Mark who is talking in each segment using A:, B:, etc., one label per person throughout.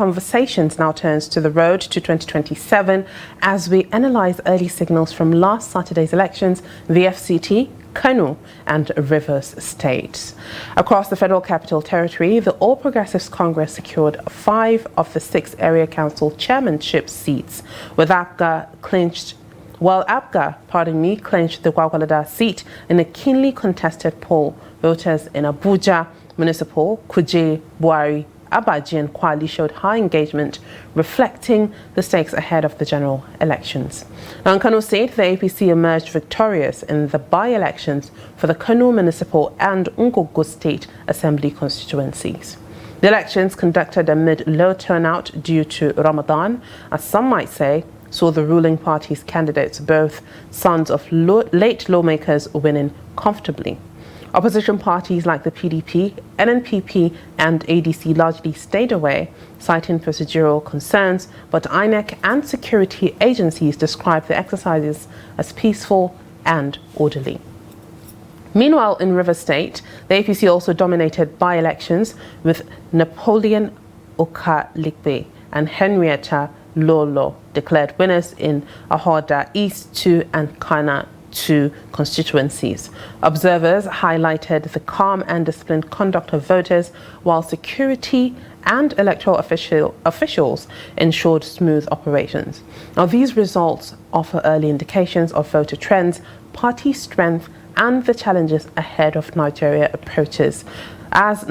A: Conversations now turns to the road to 2027 as we analyze early signals from last Saturday's elections, the FCT, Kano and Rivers states. Across the Federal Capital Territory, the All Progressives Congress secured 5 of the 6 area council chairmanship seats, with APGA clinched the Gwagwalada seat in a keenly contested poll. Voters in Abuja, Municipal, Kuje, Buhari, Abaji and Kwali showed high engagement, reflecting the stakes ahead of the general elections. Now in Kano State, the APC emerged victorious in the by-elections for the Kano Municipal and Ngogo State Assembly constituencies. The elections, conducted amid low turnout due to Ramadan, as some might say, saw the ruling party's candidates, both sons of late lawmakers, winning comfortably. Opposition parties like the PDP, NNPP and ADC largely stayed away, citing procedural concerns, but INEC and security agencies described the exercises as peaceful and orderly. Meanwhile, in Rivers State, the APC also dominated by-elections, with Napoleon Okalikpe and Henrietta Lolo declared winners in Ahoda East 2 and Kana 2 constituencies. Observers highlighted the calm and disciplined conduct of voters, while security and electoral officials ensured smooth operations. Now, these results offer early indications of voter trends, party strength, and the challenges ahead of Nigeria approaches the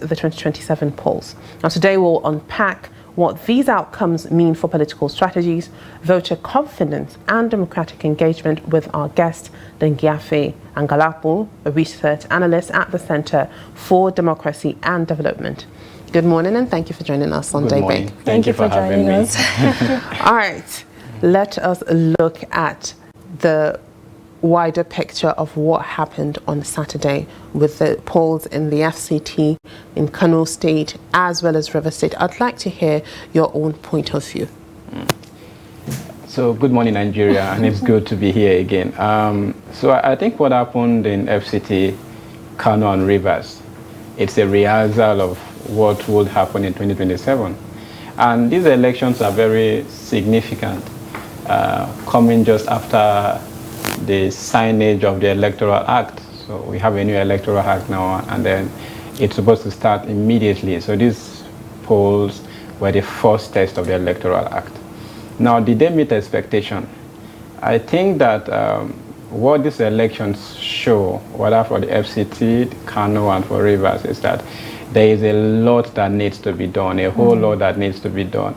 A: 2027 polls. Now, today we'll unpack what these outcomes mean for political strategies, voter confidence and democratic engagement with our guest, Dengiafe Angalapu, a research analyst at the Center for Democracy and Development. Good morning and thank you for joining us on Daybreak.
B: Thank you for joining us.
A: All right, let us look at the wider picture of what happened on Saturday with the polls in the FCT, in Kano State, as well as River State. I'd like to hear your own point of view.
B: So, good morning, Nigeria, and it's good to be here again. So I think what happened in FCT, Kano and Rivers, it's a rehearsal of what would happen in 2027. And these elections are very significant, coming just after the signage of the Electoral Act. So we have a new Electoral Act now, and then it's supposed to start immediately. So these polls were the first test of the Electoral Act. Now, did they meet expectation? I think that what these elections show, whether for the FCT, Kano, and for Rivers, is that there is a lot that needs to be done, a whole lot that needs to be done.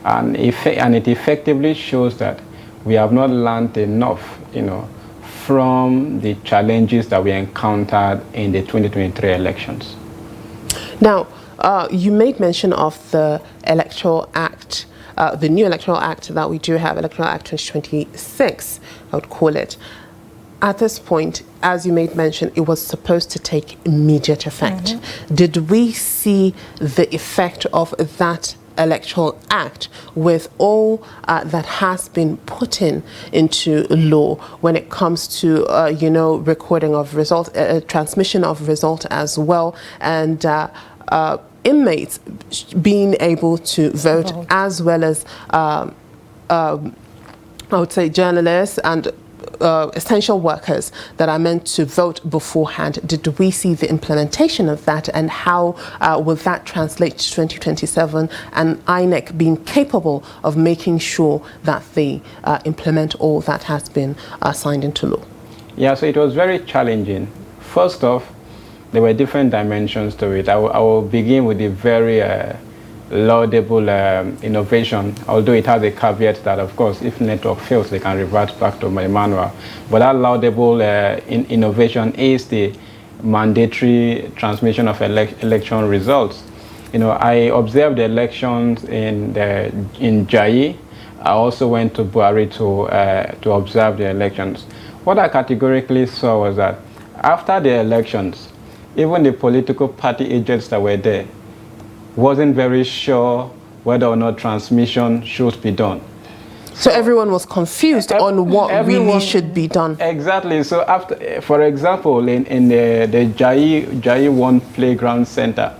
B: And it effectively shows that we have not learned enough, from the challenges that we encountered in the 2023 elections.
A: Now, you made mention of the Electoral Act, the new Electoral Act that we do have, Electoral Act 2026, I would call it. At this point, as you made mention, it was supposed to take immediate effect. Mm-hmm. Did we see the effect of that Electoral Act with all that has been put into law when it comes to recording of results, transmission of result as well, and inmates being able to vote, as well as I would say journalists and essential workers that are meant to vote beforehand? Did we see the implementation of that, and how will that translate to 2027 and INEC being capable of making sure that they implement all that has been signed into law?
B: Yeah, so it was very challenging. First off, there were different dimensions to it. I will begin with the very laudable innovation, although it has a caveat that, of course, if network fails, they can revert back to my manual. But that laudable innovation is the mandatory transmission of election results. I observed the elections in Jayi. I also went to Buhari to observe the elections. What I categorically saw was that after the elections, even the political party agents that were there wasn't very sure whether or not transmission should be done.
A: So everyone was confused on what really should be done.
B: Exactly. So after, for example, in the Jayi 1 Playground Center,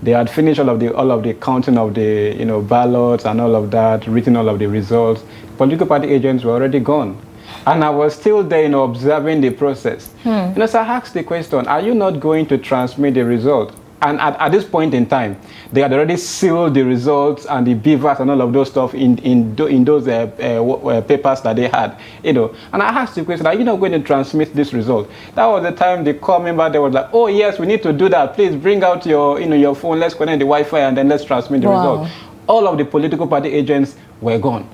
B: They had finished all of the counting of the ballots and all of that, written all of the results. Political party agents were already gone. And I was still there, observing the process. So I asked the question, are you not going to transmit the result? And at this point in time, they had already sealed the results and the beavers and all of those stuff in those papers that they had, And I asked the question, are you not going to transmit this result? That was the time the core member there was like, oh yes, we need to do that. Please bring out your, your phone. Let's connect the Wi-Fi and then let's transmit the result. All of the political party agents were gone.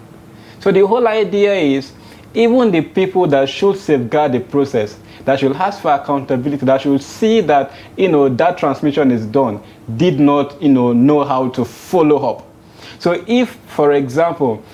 B: So the whole idea is, even the people that should safeguard the process, that should ask for accountability, that should see that, that transmission is done, did not, know how to follow up. So if, for example,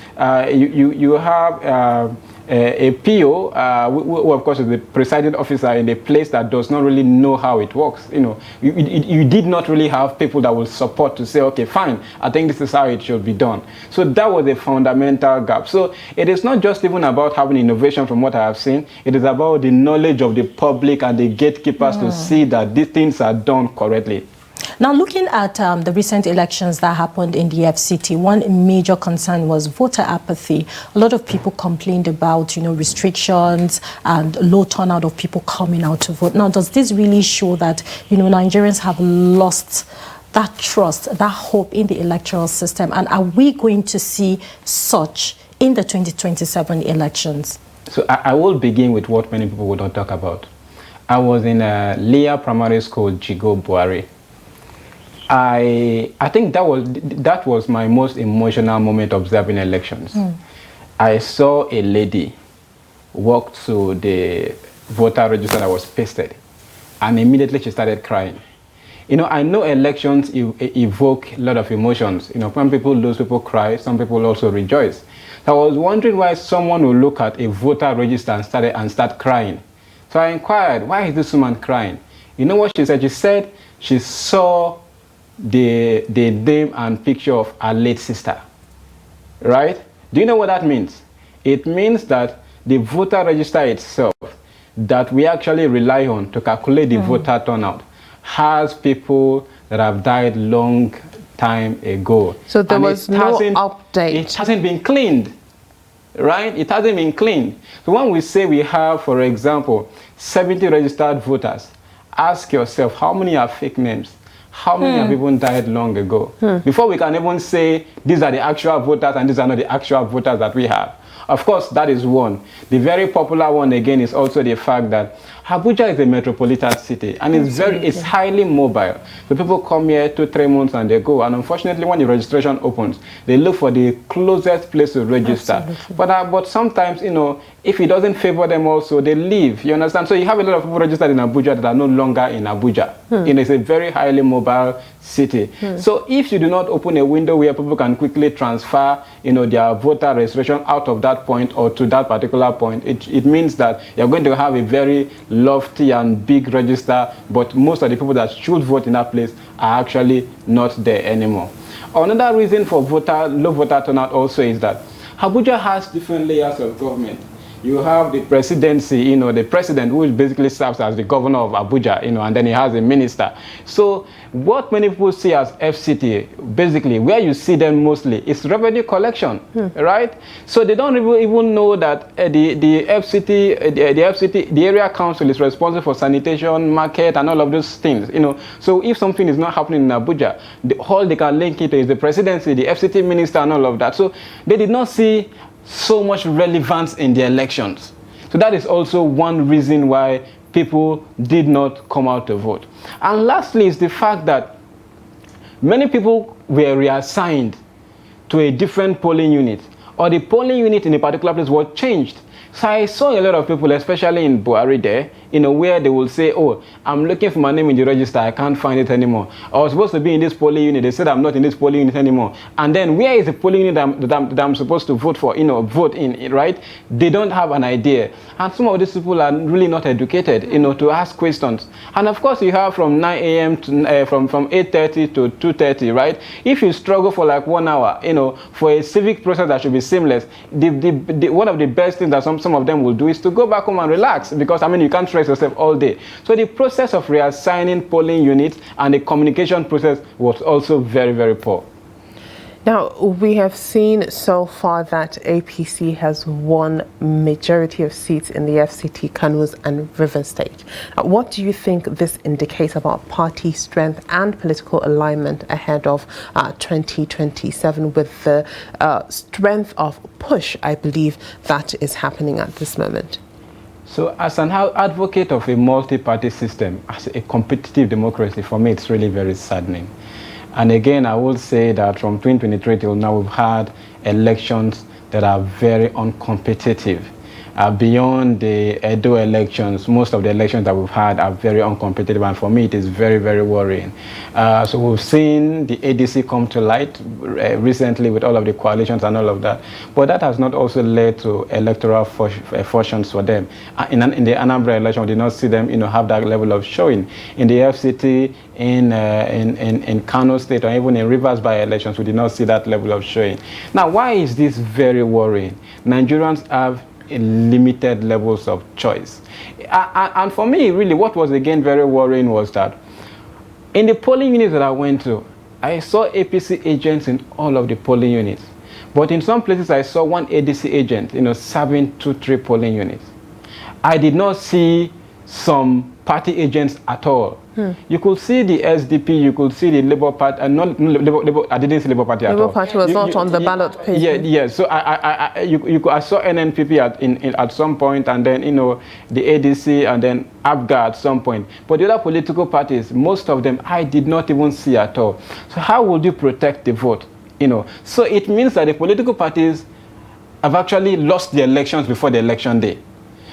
B: you have a PO, who of course is the presiding officer in a place that does not really know how it works, you did not really have people that will support to say, okay, fine, I think this is how it should be done. So that was a fundamental gap. So it is not just even about having innovation from what I have seen, it is about the knowledge of the public and the gatekeepers to see that these things are done correctly.
C: Now, looking at the recent elections that happened in the FCT, one major concern was voter apathy. A lot of people complained about, restrictions and low turnout of people coming out to vote. Now, does this really show that, Nigerians have lost that trust, that hope in the electoral system? And are we going to see such in the 2027 elections?
B: So I will begin with what many people would not talk about. I was in a Leah Primary School, Jigo Buhari. I think that was my most emotional moment observing elections. I saw a lady walk to the voter register that was pasted, and immediately she started crying. I know elections evoke a lot of emotions. When people lose, people cry. Some people also rejoice. So I was wondering why someone would look at a voter register and start crying. So I inquired, why is this woman crying? You know what she said? She said she saw the name and picture of her late sister, right? Do you know what that means? It means that the voter register itself that we actually rely on to calculate the voter turnout has people that have died long time ago.
A: So there was no update.
B: It hasn't been cleaned, right? It hasn't been cleaned. So when we say we have, for example, 70 registered voters, ask yourself, how many are fake names? How many have even died long ago? Before we can even say these are the actual voters and these are not the actual voters that we have. Of course, that is one. The very popular one again is also the fact that Abuja is a metropolitan city and it's highly mobile. So people come here 2-3 months and they go. And unfortunately, when the registration opens, they look for the closest place to register. But sometimes, if it doesn't favor them also, they leave. You understand? So you have a lot of people registered in Abuja that are no longer in Abuja. It's a very highly mobile city. So if you do not open a window where people can quickly transfer, their voter registration out of that point or to that particular point, it means that you're going to have a very lofty and big register, but most of the people that should vote in that place are actually not there anymore. Another reason for low voter turnout also is that Abuja has different layers of government. You have the presidency, the president who basically serves as the governor of Abuja, and then he has a minister. So what many people see as FCT, basically where you see them mostly is revenue collection, right? So they don't even know that the FCT, the area council is responsible for sanitation, market, and all of those things, So if something is not happening in Abuja, all they can link it to is the presidency, the FCT minister, and all of that. So they did not see so much relevance in the elections. So that is also one reason why people did not come out to vote. And lastly is the fact that many people were reassigned to a different polling unit, or the polling unit in a particular place was changed. So I saw a lot of people, especially in Buhari there, where they will say, oh, I'm looking for my name in the register, I can't find it anymore. I was supposed to be in this polling unit, they said I'm not in this polling unit anymore. And then where is the polling unit that I'm supposed to vote for, vote in, right? They don't have an idea. And some of these people are really not educated, to ask questions. And of course you have from 9 a.m. to, from 8:30 to 2:30, right? If you struggle for like 1 hour, for a civic process that should be seamless, one of the best things that some of them will do is to go back home and relax, because, you can't stress yourself all day. So the process of reassigning polling units and the communication process was also very, very poor.
A: Now, we have seen so far that APC has won majority of seats in the FCT, Kano's and Rivers State. What do you think this indicates about party strength and political alignment ahead of 2027 with the strength of push, I believe, that is happening at this moment?
B: So as an advocate of a multi-party system, as a competitive democracy, for me, it's really very saddening. And again, I will say that from 2023 till now, we've had elections that are very uncompetitive. Beyond the Edo elections, most of the elections that we've had are very uncompetitive, and for me, it is very, very worrying. So we've seen the ADC come to light recently with all of the coalitions and all of that, but that has not also led to electoral fortunes for them. In the Anambra election, we did not see them, have that level of showing. In the FCT, in Kano State, or even in Rivers by-elections, we did not see that level of showing. Now, why is this very worrying? Nigerians have limited levels of choice. And for me, really, what was again very worrying was that in the polling units that I went to, I saw APC agents in all of the polling units. But in some places, I saw one ADC agent, serving 2-3 polling units. I did not see some party agents at all. You could see the SDP, you could see the Labour Party, I didn't see Labour Party at all.
A: Labour Party was not on the ballot page.
B: Yeah. So I saw NNPP at some point, and then the ADC, and then ABGA at some point. But the other political parties, most of them, I did not even see at all. So how would you protect the vote? So it means that the political parties have actually lost the elections before the election day.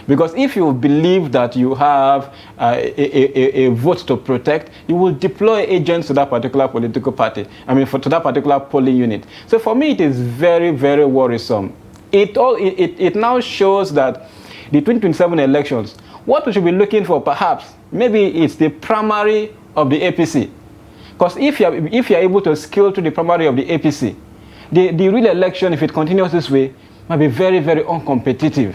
B: Because if you believe that you have a vote to protect, you will deploy agents to that particular political party, to that particular polling unit. So for me, it is very, very worrisome. It now shows that the 2027 elections, what we should be looking for, perhaps, maybe it's the primary of the APC. Because if you're able to scale to the primary of the APC, the real election, if it continues this way, might be very, very uncompetitive.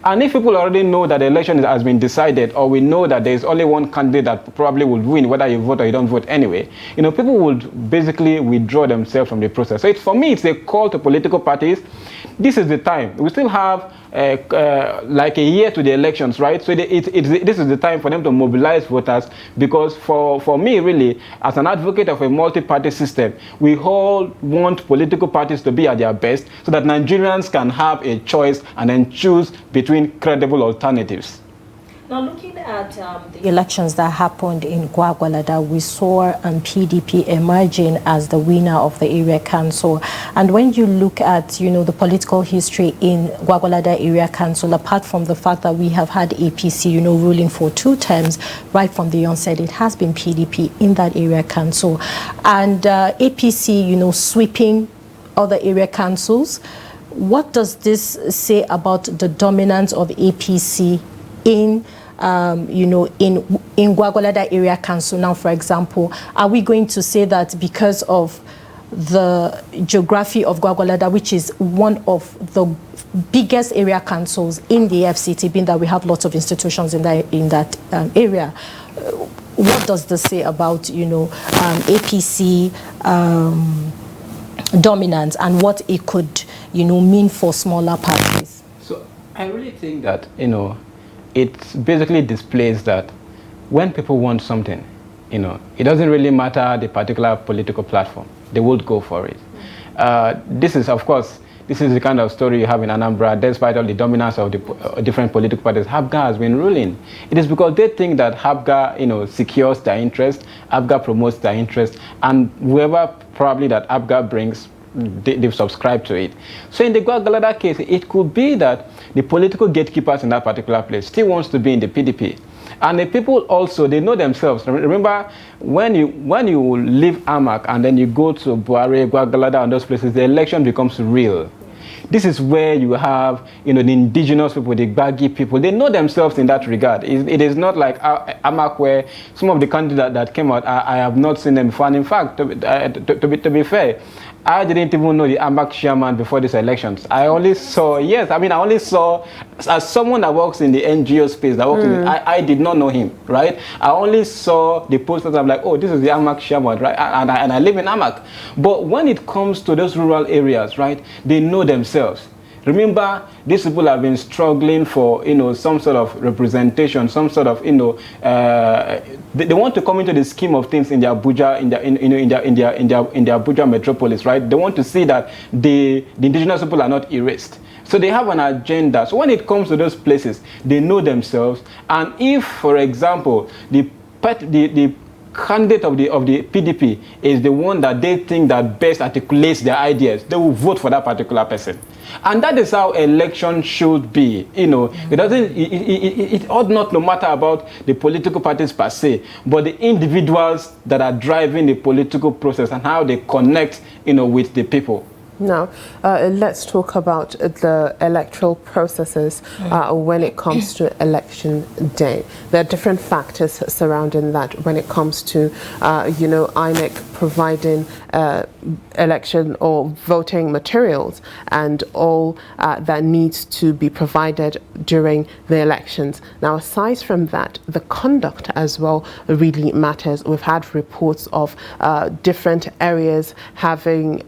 B: And if people already know that the election has been decided, or we know that there is only one candidate that probably will win, whether you vote or you don't vote anyway, people would basically withdraw themselves from the process. So for me, it's a call to political parties. This is the time. We still have like a year to the elections, right? So this is the time for them to mobilize voters, because for me, really, as an advocate of a multi-party system, we all want political parties to be at their best so that Nigerians can have a choice and then choose between credible alternatives.
C: Now, looking at the elections that happened in Gwagwalada, we saw PDP emerging as the winner of the area council. And when you look at, the political history in Gwagwalada area council, apart from the fact that we have had APC, ruling for 2 terms, right from the onset, it has been PDP in that area council. And APC, sweeping other area councils. What does this say about the dominance of APC in Gwagwalada area council now, for example? Are we going to say that because of the geography of Gwagwalada, which is one of the biggest area councils in the FCT, being that we have lots of institutions in that area, what does this say about, APC dominance and what it could, mean for smaller parties?
B: So I really think that, it basically displays that when people want something, it doesn't really matter the particular political platform. They would go for it. This is the kind of story you have in Anambra, despite all the dominance of the different political parties. Habga has been ruling. It is because they think that Habga, secures their interest, Habga promotes their interest, and whoever probably that Habga brings, they've subscribed to it. So in the Gwagwalada case, it could be that the political gatekeepers in that particular place still wants to be in the PDP. And the people also, they know themselves. Remember, when you leave Amak and then you go to Buare, Gwagwalada, and those places, the election becomes real. This is where you have, the indigenous people, the Gbagi people. They know themselves in that regard. It is not like Amak, where some of the candidates that came out, I have not seen them before. And in fact, to be fair, I didn't even know the AMAC chairman before these elections. I only saw, yes, I mean, I only saw, as someone that works in the NGO space, that works in I did not know him, right? I only saw the posters. I'm like, oh, this is the AMAC chairman, right? And I live in AMAC. But when it comes to those rural areas, right, they know themselves. Remember, these people have been struggling for, some sort of representation, some sort of, they want to come into the scheme of things in their Abuja, in their Abuja metropolis, right? They want to see that the indigenous people are not erased. So they have an agenda. So when it comes to those places, they know themselves. And if, for example, the candidate of the PDP is the one that they think that best articulates their ideas, they will vote for that particular person. And that is how election should be. It ought not, no matter about the political parties per se, but the individuals that are driving the political process and how they connect, with the people.
A: Now, let's talk about the electoral processes when it comes to election day. There are different factors surrounding that when it comes to, INEC providing election or voting materials and all that needs to be provided during the elections. Now, aside from that, the conduct as well really matters. We've had reports of different areas having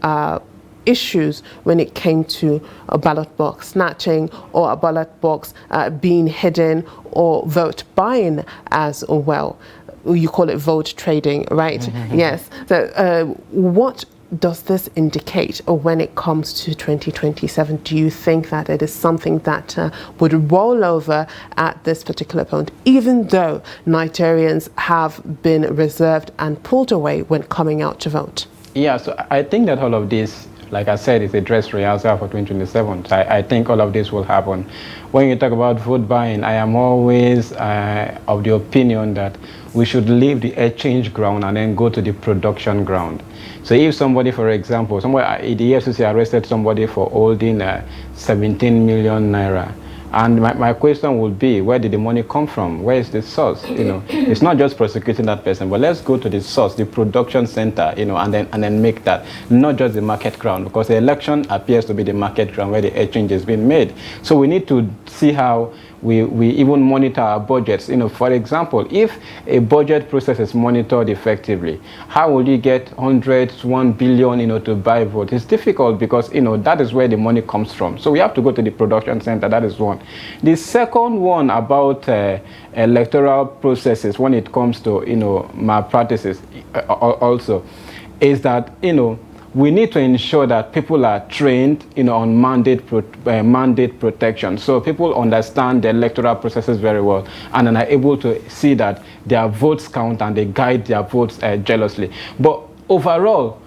A: issues when it came to a ballot box snatching or a ballot box being hidden or vote buying as well. You call it vote trading, right? Yes. So what does this indicate when it comes to 2027? Do you think that it is something that would roll over at this particular point, even though Nigerians have been reserved and pulled away when coming out to vote?
B: Yeah, so I think that all of this, like I said, it's a dress rehearsal for 2027. So I think all of this will happen. When you talk about vote buying, I am always of the opinion that we should leave the exchange ground and then go to the production ground. So if somebody, for example, the EFCC arrested somebody for holding 17 million naira, and my question would be, where did the money come from? Where is the source? It's not just prosecuting that person, but let's go to the source, the production center, and then make that, not just the market ground, because the election appears to be the market ground where the exchange is being made. So we need to see how we even monitor our budgets. For example, if a budget process is monitored effectively, how will you get hundreds, 1 billion, to buy votes? It's difficult because, that is where the money comes from. So we have to go to the production center. That is one. The second one about electoral processes when it comes to, malpractices also is that, we need to ensure that people are trained, on mandate protection. So people understand the electoral processes very well and are able to see that their votes count and they guide their votes jealously. But overall,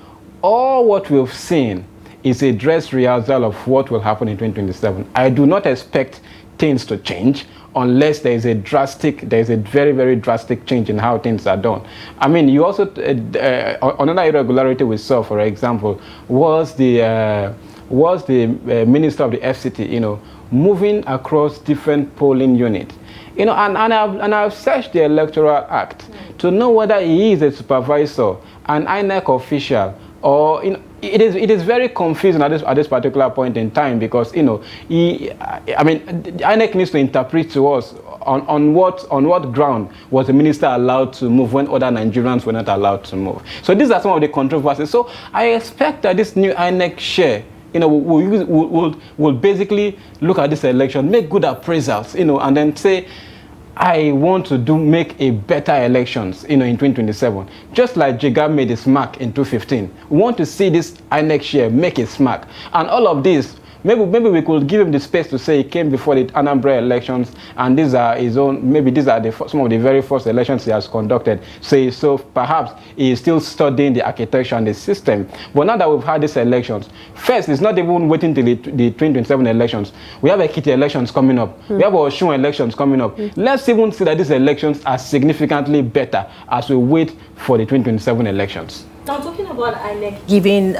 B: all what we've seen is a dress rehearsal of what will happen in 2027. I do not expect things to change unless there is a very, very drastic change in how things are done. I mean, you also, another irregularity we saw, for example, was the minister of the FCT, moving across different polling units. And I've searched the Electoral Act to know whether he is a supervisor, an INEC official, or it is very confusing at this particular point in time because INEC needs to interpret to us on what ground was the minister allowed to move when other Nigerians were not allowed to move. So these are some of the controversies. So I expect that this new INEC share will basically look at this election, make good appraisals, and then say, I want to make a better elections, in 2027. Just like Jega made his mark in 2015. We want to see this INEC share make its mark. And all of this, maybe we could give him the space to say he came before the Anambra elections, and these are his own, maybe these are some of the very first elections he has conducted. So perhaps he is still studying the architecture and the system. But now that we've had these elections, first, it's not even waiting till the 2027 elections. We have Ekiti elections coming up. We have Osun elections coming up. Let's even see that these elections are significantly better as we wait for the 2027 elections.
C: Now, talking about INEC giving,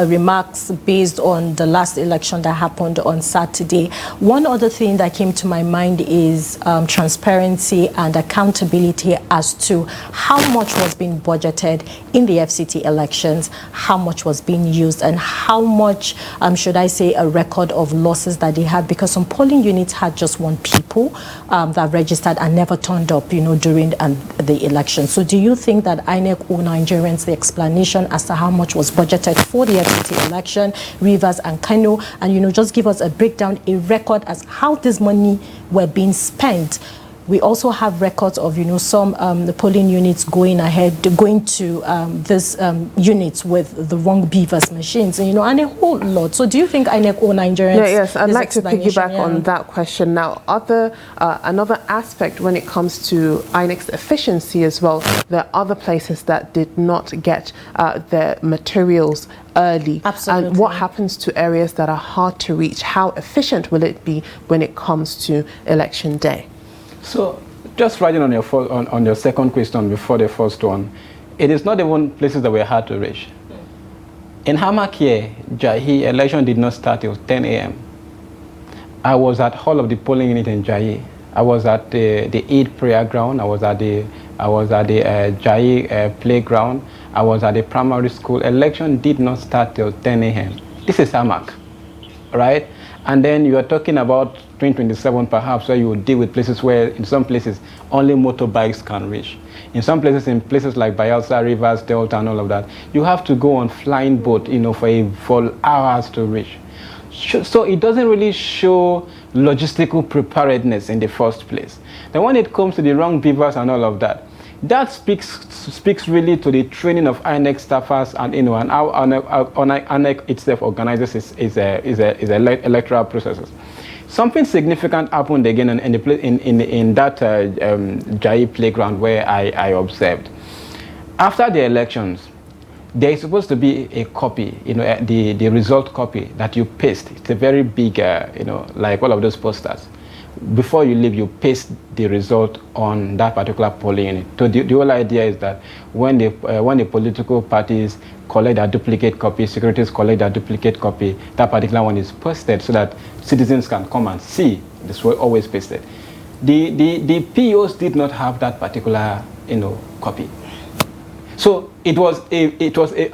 C: remarks based on the last election that happened on Saturday, one other thing that came to my mind is transparency and accountability as to how much was being budgeted in the FCT elections, how much was being used, and how much, should I say, a record of losses that they had, because some polling units had just 1 people that registered and never turned up, during the election. So do you think that INEC owe Nigerians the explanation as to how much was budgeted for the FCT election, Rivers and Kano, and just give us a breakdown, a record as how this money were being spent? We also have records of, some the polling units going to this units with the wrong beavers machines, and a whole lot. So do you think INEC owe Nigerians?
A: Yes, I'd like to piggyback on that question. Now, another aspect when it comes to INEC's efficiency as well, there are other places that did not get their materials early.
C: Absolutely.
A: And what happens to areas that are hard to reach? How efficient will it be when it comes to election day?
B: So, just riding on your second question before the first one, it is not even places that were hard to reach. In Hamakie, Jahi, election did not start till 10 a.m. I was at all of the polling unit in Jahi. I was at the Eid prayer ground. I was at the Jahi playground. I was at the primary school. Election did not start till 10 a.m. This is Hamak, right? And then you are talking about 2027 perhaps, where you will deal with places where in some places only motorbikes can reach. In some places, in places like Bayelsa, Rivers, Delta and all of that, you have to go on flying boat, for hours to reach. So it doesn't really show logistical preparedness in the first place. Then when it comes to the wrong beavers and all of that, that speaks really to the training of INEC staffers and and how INEC itself organizes its electoral processes. Something significant happened again in that Jahi playground where I observed. After the elections, there is supposed to be a copy, the result copy that you paste. It's a very big, like all of those posters. Before you leave, you paste the result on that particular polling unit. So the whole idea is that when the political parties collect a duplicate copy, securities collect a duplicate copy, that particular one is posted so that citizens can come and see. This was always pasted. The POs did not have that particular copy. So it was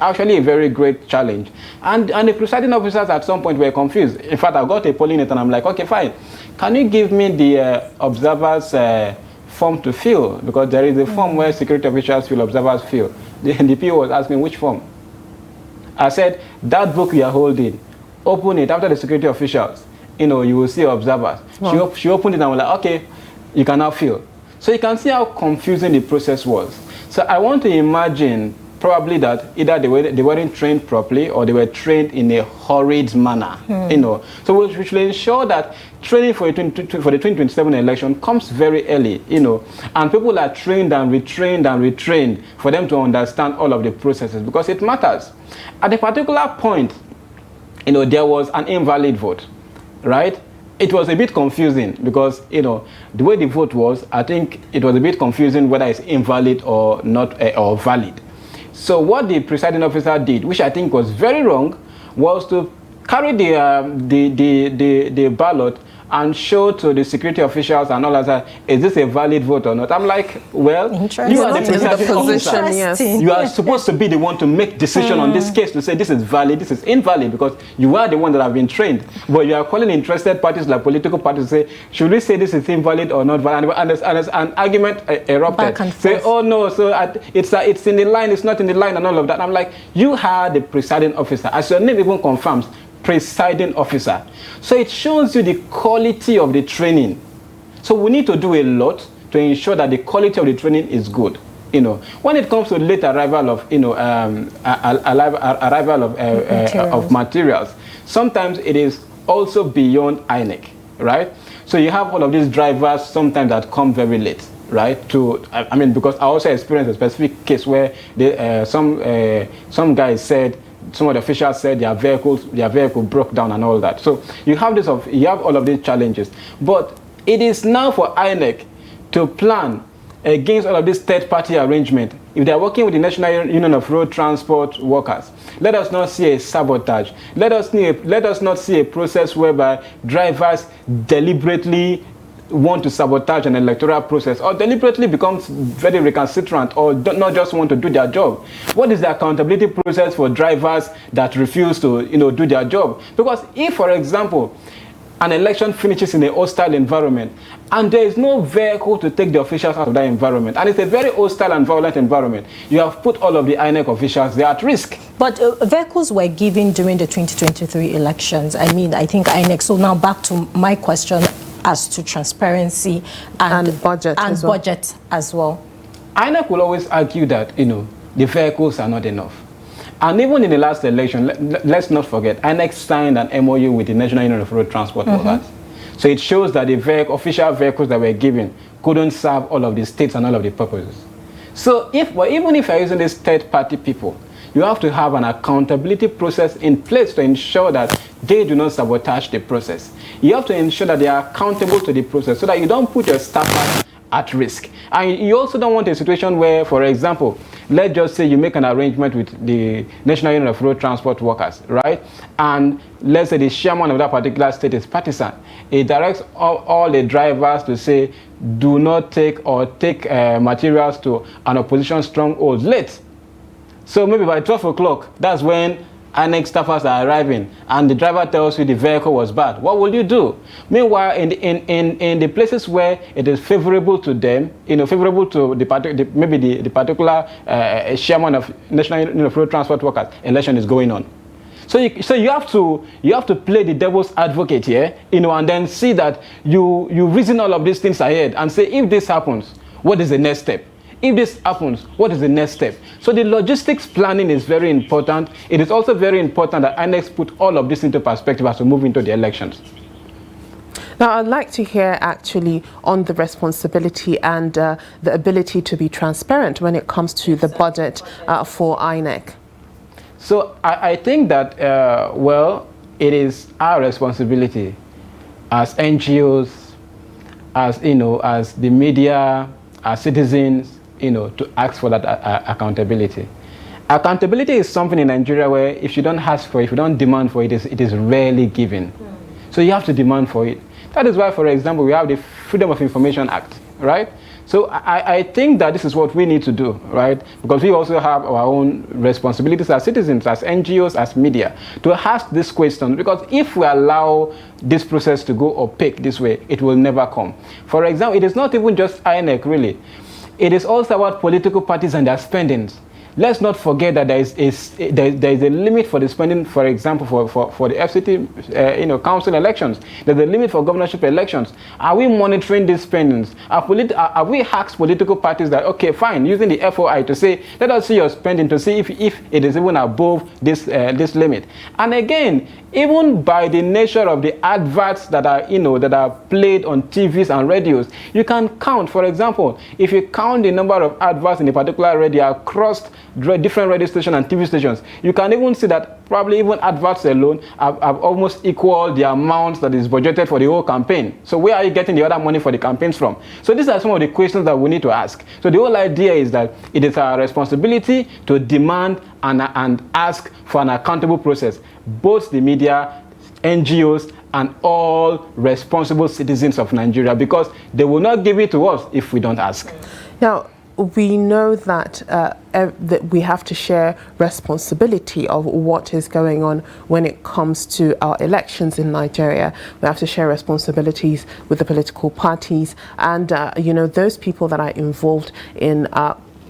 B: actually a very great challenge, and the presiding officers at some point were confused. In fact, I got a polling unit and I'm like, okay, fine, can you give me the observers form to fill, because there is a form where security officials fill, observers fill. The PO was asking which form. I said, that book you are holding, open it. After the security officials, you will see observers. Wow. She opened it and was like, okay, you can now fill. So you can see how confusing the process was. So I want to imagine probably that either they weren't trained properly or they were trained in a hurried manner, So we should ensure that training for the 2027 election comes very early, and people are trained and retrained for them to understand all of the processes, because it matters. At a particular point, there was an invalid vote, right? It was a bit confusing because, the way the vote was, I think it was a bit confusing whether it's invalid or not, or valid. So what the presiding officer did, which I think was very wrong, was to carry the ballot and show to the security officials and all that, is this a valid vote or not? I'm like, well, you are the presiding officer.
A: Yes.
B: You are supposed to be the one to make decision on this case, to say this is valid, this is invalid, because you are the one that have been trained. But you are calling interested parties like political parties to say, should we say this is invalid or not valid? And there's an argument erupted. Say, oh no, so it's in the line, it's not in the line and all of that. I'm like, you are the presiding officer. As your name even confirms, presiding officer. So it shows you the quality of the training. So we need to do a lot to ensure that the quality of the training is good. When it comes to late arrival of materials, sometimes it is also beyond INEC, right? So you have all of these drivers sometimes that come very late, right? Because I also experienced a specific case where some guys said, some of the officials said their vehicle broke down and all that. So you have all of these challenges. But it is now for INEC to plan against all of this third-party arrangement. If they are working with the National Union of Road Transport Workers, let us not see a sabotage. Let us not see a process whereby drivers deliberately want to sabotage an electoral process or deliberately becomes very recalcitrant or not just want to do their job. What is the accountability process for drivers that refuse to do their job? Because if, for example, an election finishes in a hostile environment and there is no vehicle to take the officials out of that environment, and it's a very hostile and violent environment, you have put all of the INEC officials there at risk.
C: But vehicles were given during the 2023 elections. I think INEC. So now back to my question as to transparency and
A: budget as well.
C: Budget as well.
B: INEC will always argue that the vehicles are not enough. And even in the last election, let's not forget, INEC signed an MOU with the National Union of Road Transport Workers. So it shows that the official vehicles that were given couldn't serve all of the states and all of the purposes. So even if you're using these third-party people, you have to have an accountability process in place to ensure that they do not sabotage the process. You have to ensure that they are accountable to the process so that you don't put your staffers at risk. And you also don't want a situation where, for example, let's just say you make an arrangement with the National Union of Road Transport Workers, right? And let's say the chairman of that particular state is partisan. It directs all the drivers to say, do not take materials to an opposition stronghold late. So maybe by 12 o'clock, that's when INEC staffers are arriving, and the driver tells you the vehicle was bad. What will you do? Meanwhile, in the places where it is favorable to them, favorable to the particular chairman of National Union of Road Transport Workers, election is going on. So you have to play the devil's advocate here, and then see that you reason all of these things ahead and say, if this happens, what is the next step? If this happens, what is the next step? So the logistics planning is very important. It is also very important that INEC put all of this into perspective as we move into the elections.
A: Now, I'd like to hear actually on the responsibility and the ability to be transparent when it comes to the budget for INEC.
B: So I think that, it is our responsibility as NGOs, as the media, as citizens, to ask for that accountability. Accountability is something in Nigeria where if you don't ask for it, if you don't demand for it, it is rarely given. So you have to demand for it. That is why, for example, we have the Freedom of Information Act, right? So I think that this is what we need to do, right? Because we also have our own responsibilities as citizens, as NGOs, as media, to ask this question. Because if we allow this process to go opaque this way, it will never come. For example, it is not even just INEC, really. It is also about political parties and their spendings. Let's not forget that there is a limit for the spending, for example, for the FCT council elections. There's a limit for governorship elections. Are we monitoring these spendings? Are we asked political parties that, okay, fine, using the FOI to say, let us see your spending to see if it is even above this limit. And again, even by the nature of the adverts that are played on TVs and radios, you can count. For example, if you count the number of adverts in a particular radio across different radio stations and TV stations, you can even see that probably even adverts alone have almost equal the amount that is budgeted for the whole campaign. So where are you getting the other money for the campaigns from? So these are some of the questions that we need to ask. So the whole idea is that it is our responsibility to demand and ask for an accountable process. Both the media, NGOs, and all responsible citizens of Nigeria, because they will not give it to us if we don't ask.
A: Now, we know that we have to share responsibility of what is going on when it comes to our elections in Nigeria. We have to share responsibilities with the political parties and, those people that are involved in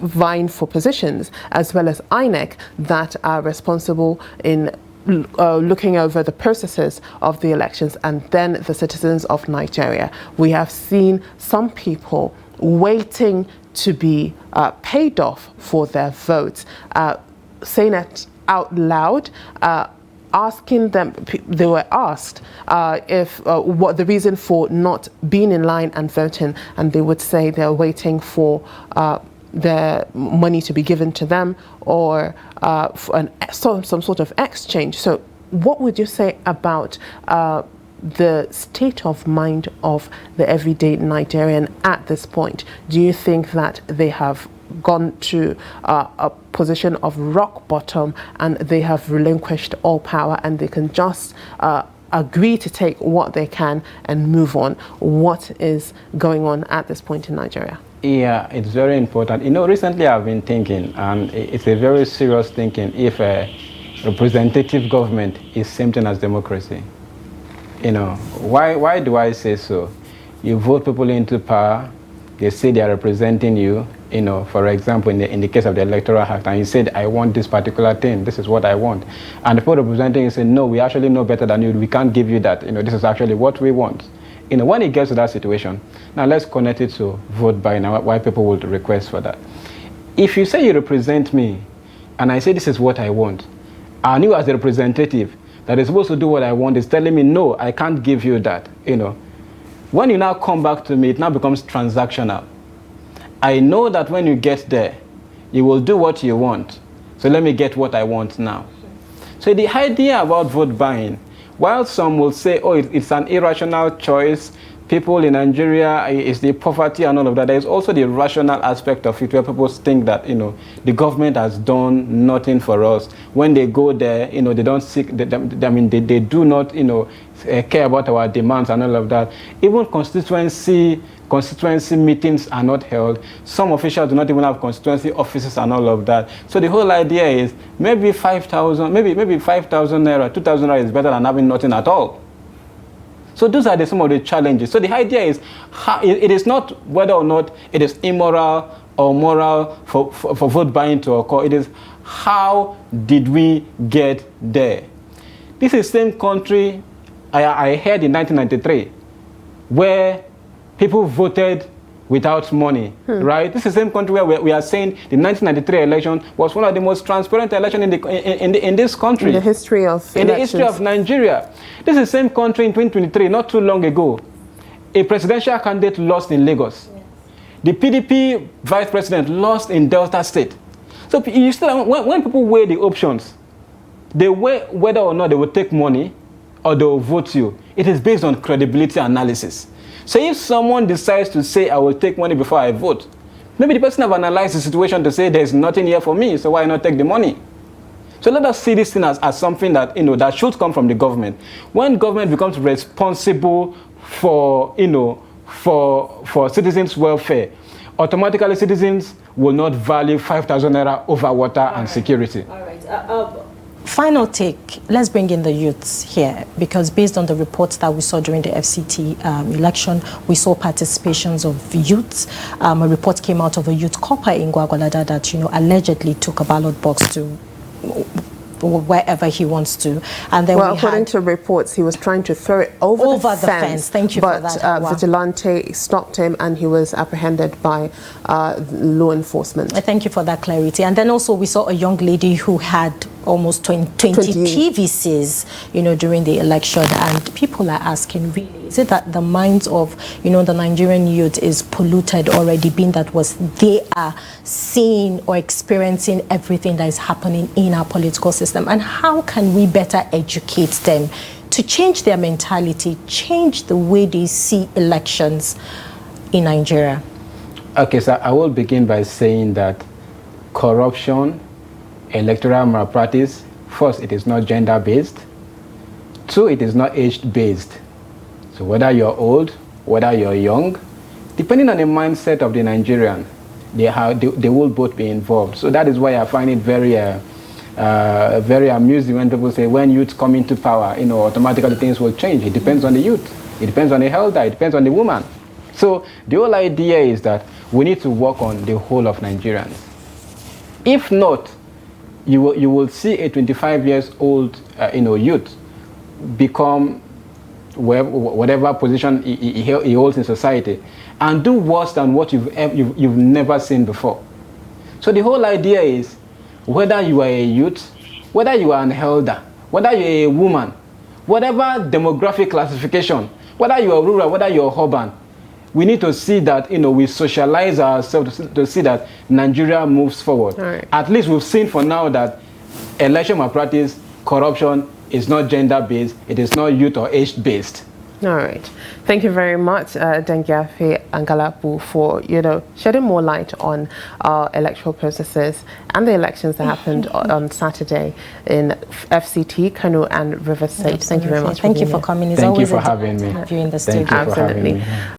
A: vying for positions, as well as INEC that are responsible in looking over the processes of the elections, and then the citizens of Nigeria. We have seen some people waiting to be paid off for their votes, saying it out loud, asking them, they were asked what the reason for not being in line and voting, and they would say they're waiting for their money to be given to them or for some sort of exchange. So what would you say about the state of mind of the everyday Nigerian at this point? Do you think that they have gone to a position of rock bottom and they have relinquished all power and they can just agree to take what they can and move on? What is going on at this point in Nigeria?
B: Yeah, it's very important. You know, recently I've been thinking, and it's a very serious thinking, if a representative government is same thing as democracy. You know, why do I say so? You vote people into power, they say they are representing you. You know, for example, in the case of the Electoral Act, and you said, I want this particular thing, this is what I want. And the people representing you say, no, we actually know better than you, we can't give you that. You know, this is actually what we want. You know, when it gets to that situation, now let's connect it to vote buying, and why people would request for that. If you say you represent me, and I say this is what I want, and you as a representative that is supposed to do what I want is telling me, no, I can't give you that, you know. When you now come back to me, it now becomes transactional. I know that when you get there, you will do what you want. So let me get what I want now. So the idea about vote buying, while some will say, oh, it's an irrational choice, people in Nigeria, it's the poverty and all of that, there is also the rational aspect of it where people think that, you know, the government has done nothing for us. When they go there, you know, they don't seek, they do not, you know, care about our demands and all of that. Even constituency meetings are not held. Some officials do not even have constituency offices and all of that. So the whole idea is maybe 5,000, maybe 5,000 naira, 2,000 naira is better than having nothing at all. So those are some of the challenges. So the idea is, it is not whether or not it is immoral or moral for vote buying to occur. It is how did we get there? This is the same country I heard in 1993, where people voted without money, right? This is the same country where we are saying the 1993 election was one of the most transparent elections in this country.
A: In the history of elections.
B: In the history of Nigeria. This is the same country in 2023, not too long ago. A presidential candidate lost in Lagos. Yes. The PDP vice president lost in Delta State. So you still, when people weigh the options, they weigh whether or not they will take money or they will vote you. It is based on credibility analysis. So if someone decides to say, I will take money before I vote, maybe the person have analyzed the situation to say, there's nothing here for me, so why not take the money? So let us see this thing as something that, you know, that should come from the government. When government becomes responsible for, you know, for citizens' welfare, automatically citizens will not value 5,000 naira over water and security.
C: All right. Final take, let's bring in the youths here, because based on the reports that we saw during the FCT election, we saw participations of youths. A report came out of a youth copper in Gwagwalada that, you know, allegedly took a ballot box to wherever he wants to. And then
A: according to reports, he was trying to throw it over the fence.
C: Thank you for that.
A: But vigilante stopped him and he was apprehended by law enforcement.
C: Thank you for that clarity. And then also we saw a young lady who had almost 20 PVCs, you know, during the election. And people are asking, really, is it that the minds of, you know, the Nigerian youth is polluted already, being that they are seeing or experiencing everything that is happening in our political system? And how can we better educate them to change their mentality, change the way they see elections in Nigeria?
B: Okay, so I will begin by saying that corruption, electoral malpractice, first, it is not gender-based. Two, it is not age-based. So whether you're old, whether you're young, depending on the mindset of the Nigerian, they will both be involved. So that is why I find it very amusing when people say, when youth come into power, you know, automatically things will change. It depends on the youth. It depends on the elder. It depends on the woman. So the whole idea is that we need to work on the whole of Nigerians. If not, you will see a 25 years old youth become whatever position he holds in society and do worse than what you've never seen before. So the whole idea is, whether you are a youth, whether you are an elder, whether you're a woman, whatever demographic classification, whether you are rural, whether you're urban, we need to see that, you know, we socialize ourselves to see that Nigeria moves forward.
A: Right.
B: At least we've seen for now that election malpractice, corruption is not gender-based, it is not youth or age-based.
A: All right. Thank you very much, Dengiafe Angalapu, for, shedding more light on our electoral processes and the elections that happened on Saturday in FCT, Kano and Rivers State. Thank you very much.
C: Thank you for coming. It's
B: always
C: a
B: having me.
C: Have you in the studio.
B: Thank you for having me.